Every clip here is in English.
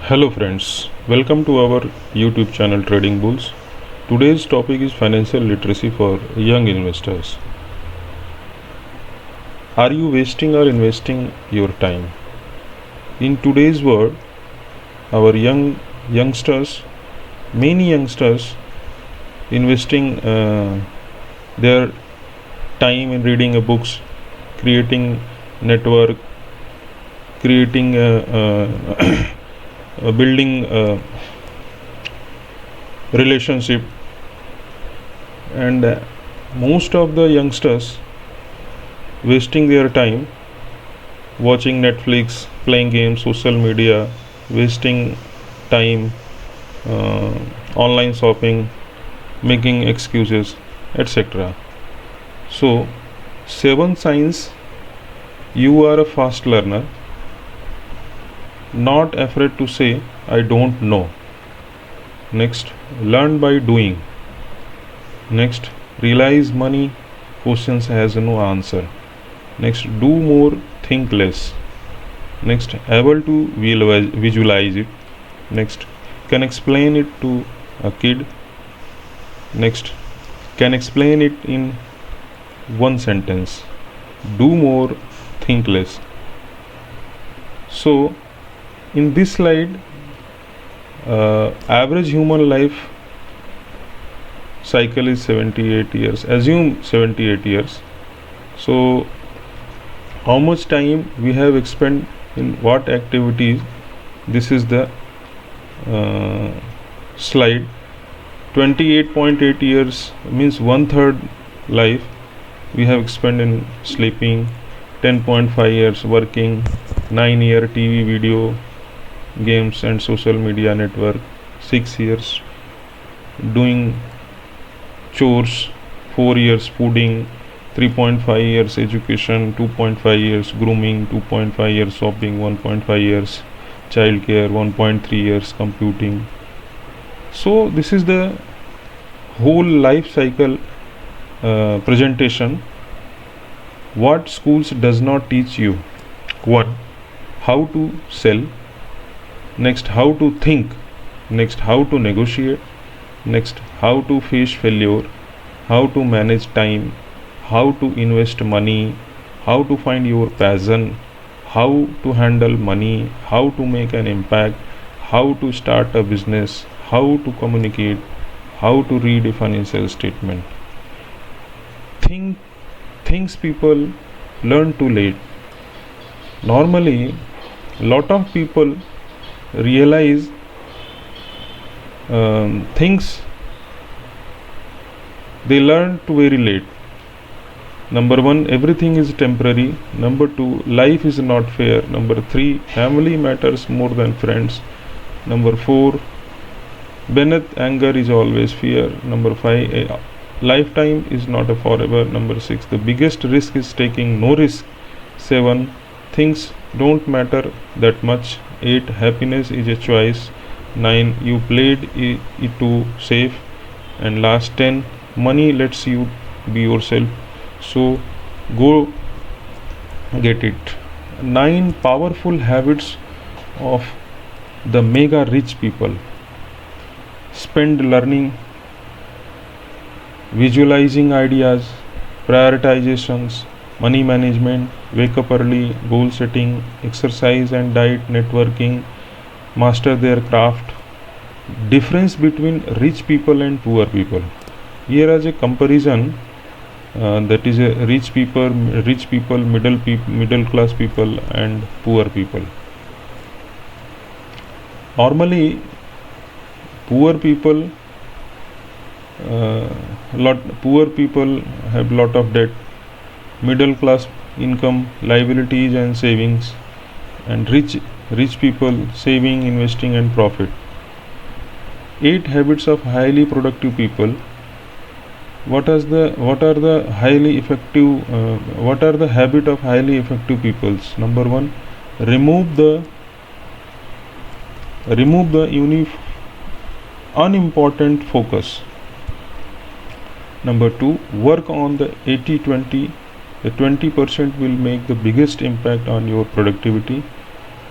Hello friends, welcome to our YouTube channel Trading Bulls. Today's topic is financial literacy for young investors. Are you wasting or investing your time? In today's world, our youngsters, many youngsters investing their time in reading books, creating network, creating building relationship, and most of the youngsters wasting their time watching Netflix, playing games, social media, wasting time, online shopping, making excuses, etc. So 7 signs you are a fast learner. Not afraid to say I don't know. Next, learn by doing. Next, realize money questions has no answer. Next, do more, think less. Next, able to visualize it. Next, can explain it to a kid. Next, can explain it in one sentence. Do more, think less. So in this slide, average human life cycle is 78 years. Assume 78 years. So how much time we have expended in what activities? This is the slide. 28.8 years means 1/3 life we have spent in sleeping, 10.5 years working, 9 year TV video games and social media network, 6 years doing chores, 4 years fooding, 3.5 years education, 2.5 years grooming, 2.5 years shopping, 1.5 years childcare, 1.3 years computing. So this is the whole life cycle presentation. What schools does not teach you: 1. How to sell. Next, how to think. Next, how to negotiate. Next, how to face failure, how to manage time, how to invest money, how to find your passion, how to handle money, how to make an impact, how to start a business, how to communicate, how to read a financial statement. Things people learn too late. Normally, lot of people realize things they learn too very late. Number 1, everything is temporary. Number 2, life is not fair. Number 3, family matters more than friends. Number 4, beneath anger is always fear. Number 5, a lifetime is not a forever. Number 6, the biggest risk is taking no risk. 7, things don't matter that much. 8, happiness is a choice. 9, you played it too safe. And last 10, money lets you be yourself, so go get it. 9 powerful habits of the mega rich people: spend learning, visualizing ideas, prioritizations, money management, wake up early, goal setting, exercise and diet, networking, master their craft. Difference between rich people and poor people. Here is a comparison, that is a rich people, middle class people and poor people. Normally, poor people have lot of debt, middle class income, liabilities and savings, and rich people saving, investing and profit. 8 habits of highly productive people. What are the habit of highly effective peoples? Number 1, remove the unimportant focus. Number 2, work on the 80-20. The 20% will make the biggest impact on your productivity.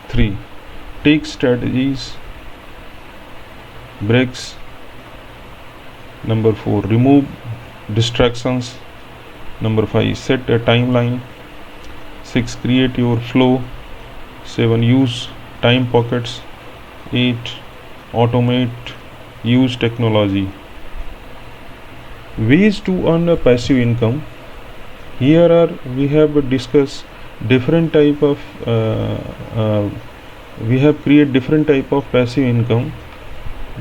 3, take strategies, breaks. Number 4, remove distractions. Number 5, set a timeline. 6, create your flow. 7, use time pockets. 8, automate, use technology. Ways to earn a passive income. Here are we have discussed different type of we have created different type of passive income,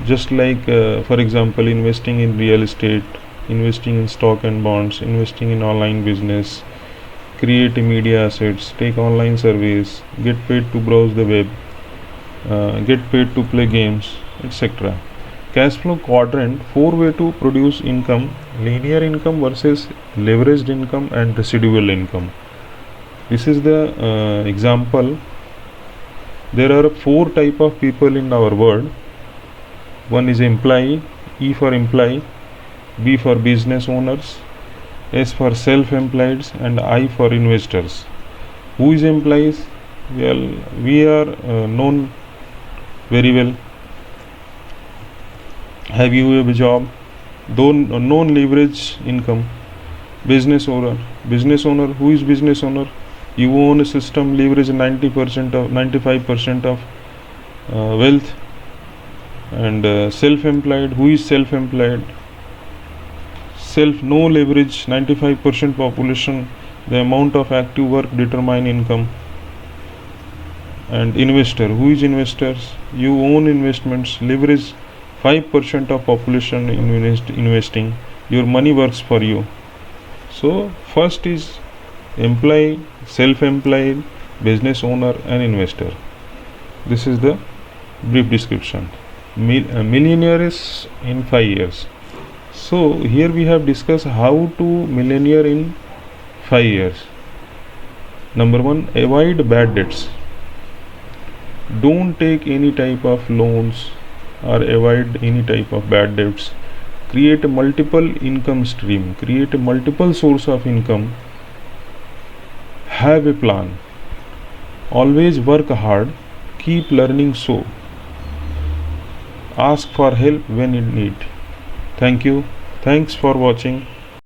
just like for example, investing in real estate, investing in stock and bonds, investing in online business, create media assets, take online surveys, get paid to browse the web, get paid to play games, etc. Cash flow quadrant, 4 way to produce income: linear income versus leveraged income and residual income. This is the example. There are 4 type of people in our world. One is employee, E for employee, B for business owners, S for self-employed, and I for investors. Who is employees? Well, we are known very well. Have you a job? Non leverage income. Business owner. Who is business owner? You own a system, leverage 90% of 95% of wealth. And self-employed. Who is self-employed? No leverage, 95% population. The amount of active work determine income. And investor. Who is investors? You own investments, leverage 5% of population investing. Your money works for you. So first is employee, self-employed, business owner, and investor. This is the brief description. Millionaires in 5 years. So here we have discussed how to millionaire in 5 years. Number 1, avoid bad debts. Don't take any type of loans or avoid any type of bad debts. Create a multiple income stream. Create a multiple source of income. Have a plan. Always work hard. Keep learning. So ask for help when in need. Thank you. Thanks for watching.